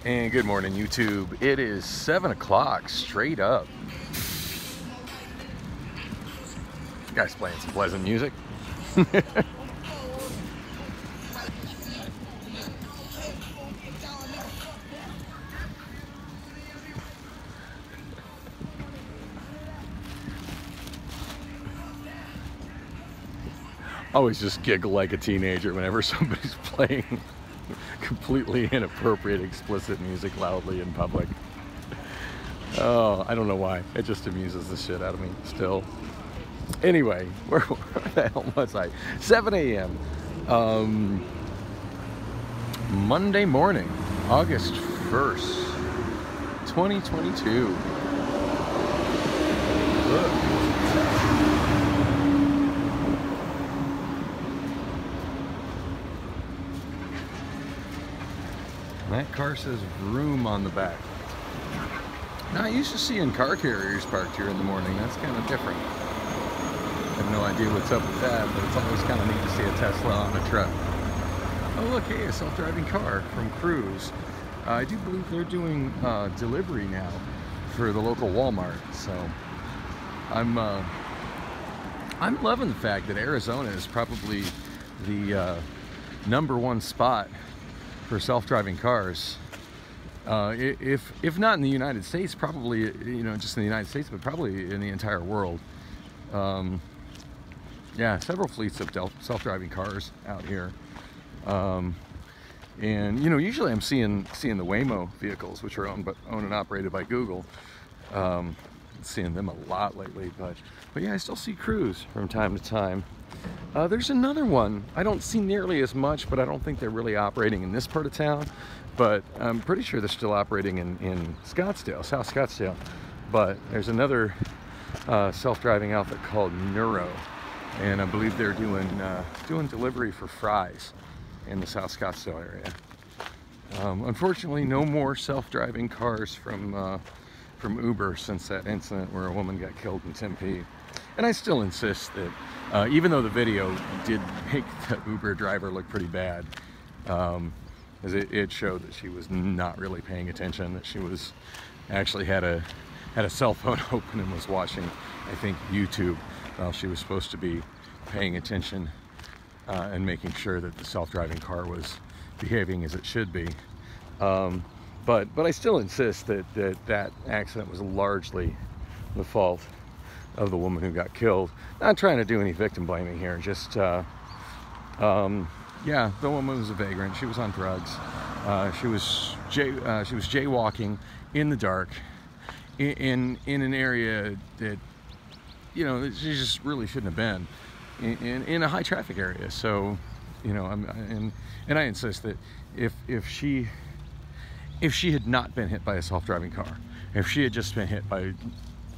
And good morning, YouTube. It is 7 o'clock straight up. Guy's playing some pleasant music. Always just giggle like a teenager whenever somebody's playing completely inappropriate, explicit music loudly in public. Oh, I don't know why. It just amuses the shit out of me still. Anyway, where the hell was I? 7 a.m. Monday morning, August 1st, 2022. Look. That car says room on the back. Now, I used to see in car carriers parked here in the morning. That's kind of different. I have no idea what's up with that, but it's always kind of neat to see a Tesla on a truck. Oh, look, hey, a self-driving car from Cruise. I do believe they're doing delivery now for the local Walmart. So I'm loving the fact that Arizona is probably the #1 spot for self-driving cars. If not in the United States, probably, you know, just in the United States, but probably in the entire world. Yeah, several fleets of self-driving cars out here. And you know, usually I'm seeing the Waymo vehicles, which are owned and operated by Google. Seeing them a lot lately, but yeah, I still see Cruise from time to time. There's another one I don't see nearly as much, but I don't think they're really operating in this part of town. But I'm pretty sure they're still operating in Scottsdale, South Scottsdale. But there's another self-driving outfit called Neuro, and I believe they're doing delivery for fries in the South Scottsdale area. Unfortunately, no more self-driving cars from Uber since that incident where a woman got killed in Tempe. And I still insist that even though the video did make the Uber driver look pretty bad, as it showed that she was not really paying attention, that she was actually had a cell phone open and was watching, I think, YouTube, while she was supposed to be paying attention and making sure that the self-driving car was behaving as it should be. But I still insist that accident was largely the fault of the woman who got killed. Not trying to do any victim blaming here, just yeah, the woman was a vagrant. She was on drugs. She was jaywalking in the dark in an area that, you know, she just really shouldn't have been in a high traffic area. So, you know, and I insist that if she had not been hit by a self-driving car, if she had just been hit by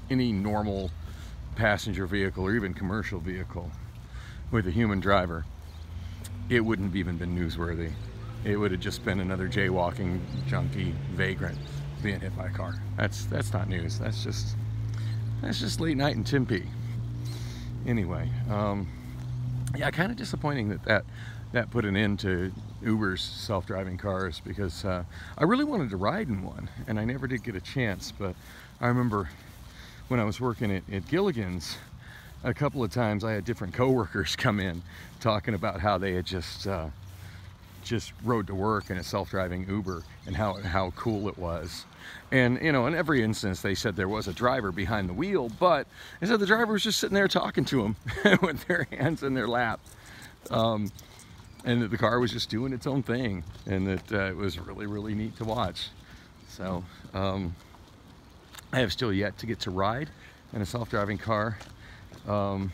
any normal passenger vehicle or even commercial vehicle with a human driver, it wouldn't have even been newsworthy. It would have just been another jaywalking junkie vagrant being hit by a car. That's not news. That's just late night in Tempe. Anyway, yeah, kind of disappointing that put an end to Uber's self-driving cars, because I really wanted to ride in one and I never did get a chance. But I remember when I was working at Gilligan's, a couple of times I had different coworkers come in talking about how they had just rode to work in a self-driving Uber and how cool it was. And you know, in every instance they said there was a driver behind the wheel, but they said the driver was just sitting there talking to them with their hands in their lap. And that the car was just doing its own thing, and that it was really, really neat to watch. So I have still yet to get to ride in a self-driving car. Oh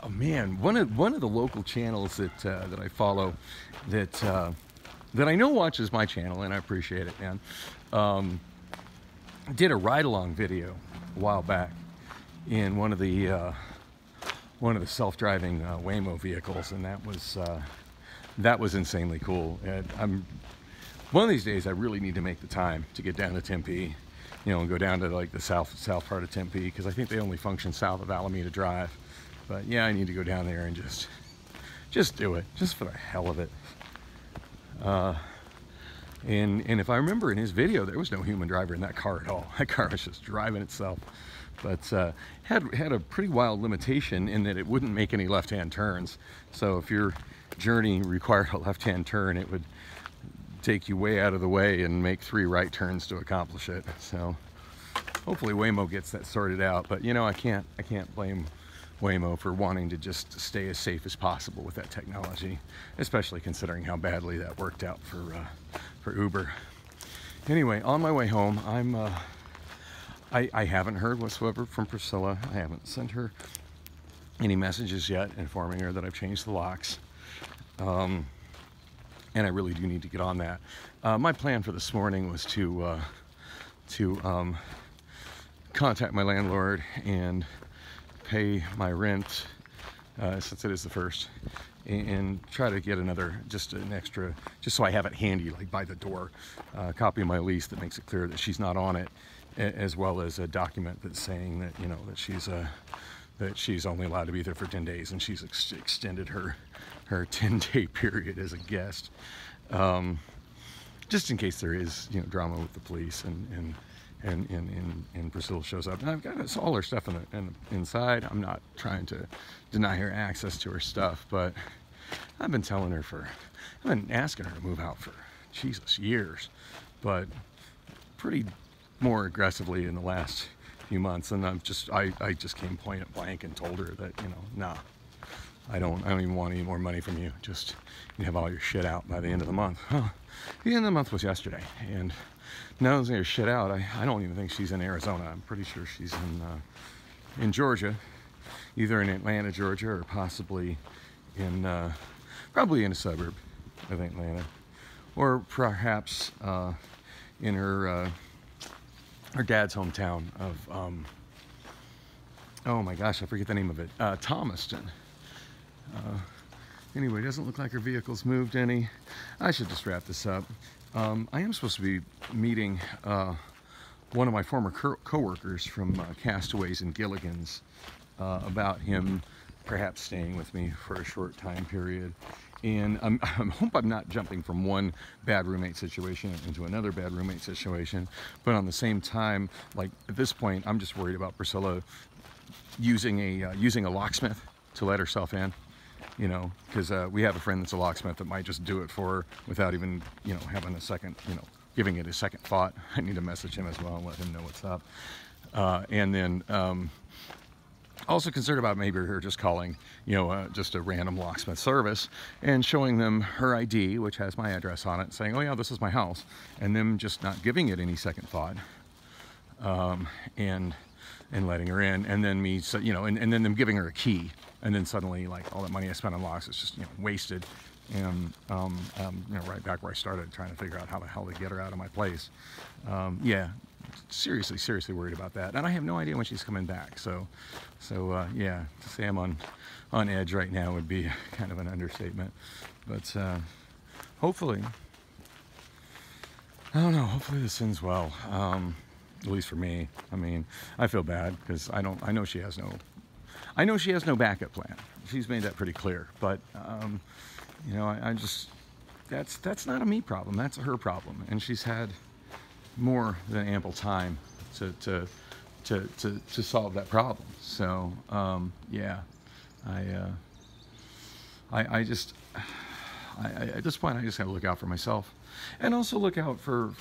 man, one of the local channels that I follow that I know watches my channel, and I appreciate it, man, did a ride-along video a while back in one of the self-driving Waymo vehicles, and that was insanely cool. And one of these days I really need to make the time to get down to Tempe, you know, and go down to like the south part of Tempe, because I think they only function south of Alameda Drive. But yeah, I need to go down there and just just do it, just for the hell of it. And if I remember in his video, there was no human driver in that car at all. That car was just driving itself. But had a pretty wild limitation in that it wouldn't make any left-hand turns. So if your journey required a left-hand turn, it would take you way out of the way and make 3 right turns to accomplish it. So hopefully Waymo gets that sorted out. But you know, I can't blame Waymo for wanting to just stay as safe as possible with that technology, especially considering how badly that worked out for Uber. Anyway, on my way home, I haven't heard whatsoever from Priscilla. I haven't sent her any messages yet informing her that I've changed the locks. And I really do need to get on that. My plan for this morning was to contact my landlord and pay my rent, since it is the 1st, and try to get just an extra, just so I have it handy, like by the door, copy of my lease that makes it clear that she's not on it, as well as a document that's saying that, you know, that she's only allowed to be there for 10 days and she's extended her 10-day period as a guest, just in case there is, you know, drama with the police and Priscilla shows up. And I've got all her stuff inside. I'm not trying to deny her access to her stuff, but I've been asking her to move out for, Jesus, years, but pretty more aggressively in the last few months. And I just came point blank and told her that, you know, nah, I don't even want any more money from you. Just, you have all your shit out by the end of the month. Huh. The end of the month was yesterday, and now that your shit out, I don't even think she's in Arizona. I'm pretty sure she's in Georgia, either in Atlanta, Georgia, or possibly probably in a suburb of Atlanta, or perhaps in her dad's hometown of oh my gosh, I forget the name of it, Thomaston. Anyway, it doesn't look like her vehicle's moved any. I should just wrap this up. I am supposed to be meeting one of my former co-workers from Castaways and Gilligan's about him perhaps staying with me for a short time period. And I hope I'm not jumping from one bad roommate situation into another bad roommate situation. But on the same time, like at this point, I'm just worried about Priscilla using a locksmith to let herself in. You know, because we have a friend that's a locksmith that might just do it for her without even, you know, having a second, you know, giving it a second thought. I need to message him as well and let him know what's up. And then also concerned about maybe her just calling, you know, just a random locksmith service and showing them her ID, which has my address on it, saying, oh yeah, this is my house, and them just not giving it any second thought, and letting her in, and then me, you know, and then them giving her a key. And then suddenly, like, all that money I spent on locks is just, you know, wasted. And, you know, right back where I started trying to figure out how the hell to get her out of my place. Yeah, seriously worried about that. And I have no idea when she's coming back. So yeah, to say I'm on edge right now would be kind of an understatement. But hopefully, I don't know, hopefully this ends well. At least for me. I mean, I feel bad because I know she has no backup plan. She's made that pretty clear. But you know, I just, that's not a me problem. That's a her problem, and she's had more than ample time to solve that problem. So yeah, I just at this point I just gotta look out for myself, and also look out for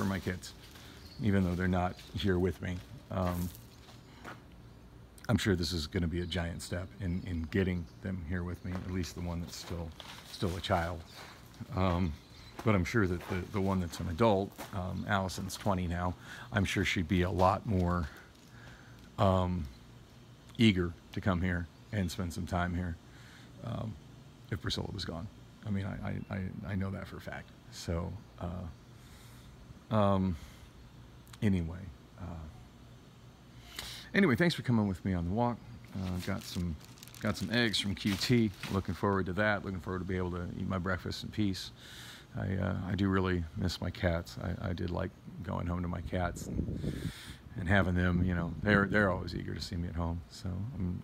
my kids, even though they're not here with me. I'm sure this is going to be a giant step in getting them here with me, at least the one that's still a child. But I'm sure that the one that's an adult, Allison's 20 now, I'm sure she'd be a lot more eager to come here and spend some time here if Priscilla was gone. I mean, I know that for a fact. So anyway, thanks for coming with me on the walk. Got some eggs from QT. Looking forward to that. Looking forward to be able to eat my breakfast in peace. I do really miss my cats. I did like going home to my cats and having them, you know, they're always eager to see me at home. So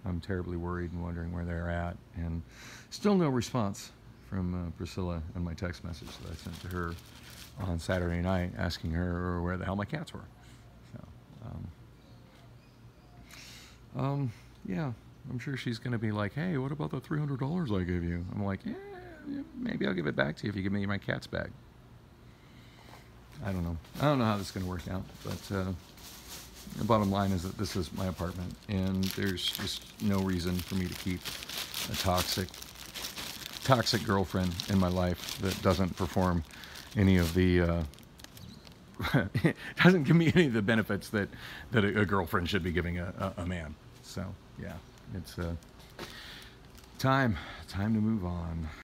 I'm terribly worried and wondering where they're at, and still no response from Priscilla on my text message that I sent to her on Saturday night, asking her where the hell my cats were. So, yeah, I'm sure she's going to be like, hey, what about the $300 I gave you? I'm like, yeah, maybe I'll give it back to you if you give me my cats back. I don't know. I don't know how this is going to work out, but the bottom line is that this is my apartment, and there's just no reason for me to keep a toxic girlfriend in my life that doesn't perform any of the doesn't give me any of the benefits that a girlfriend should be giving a man. So yeah, it's time to move on.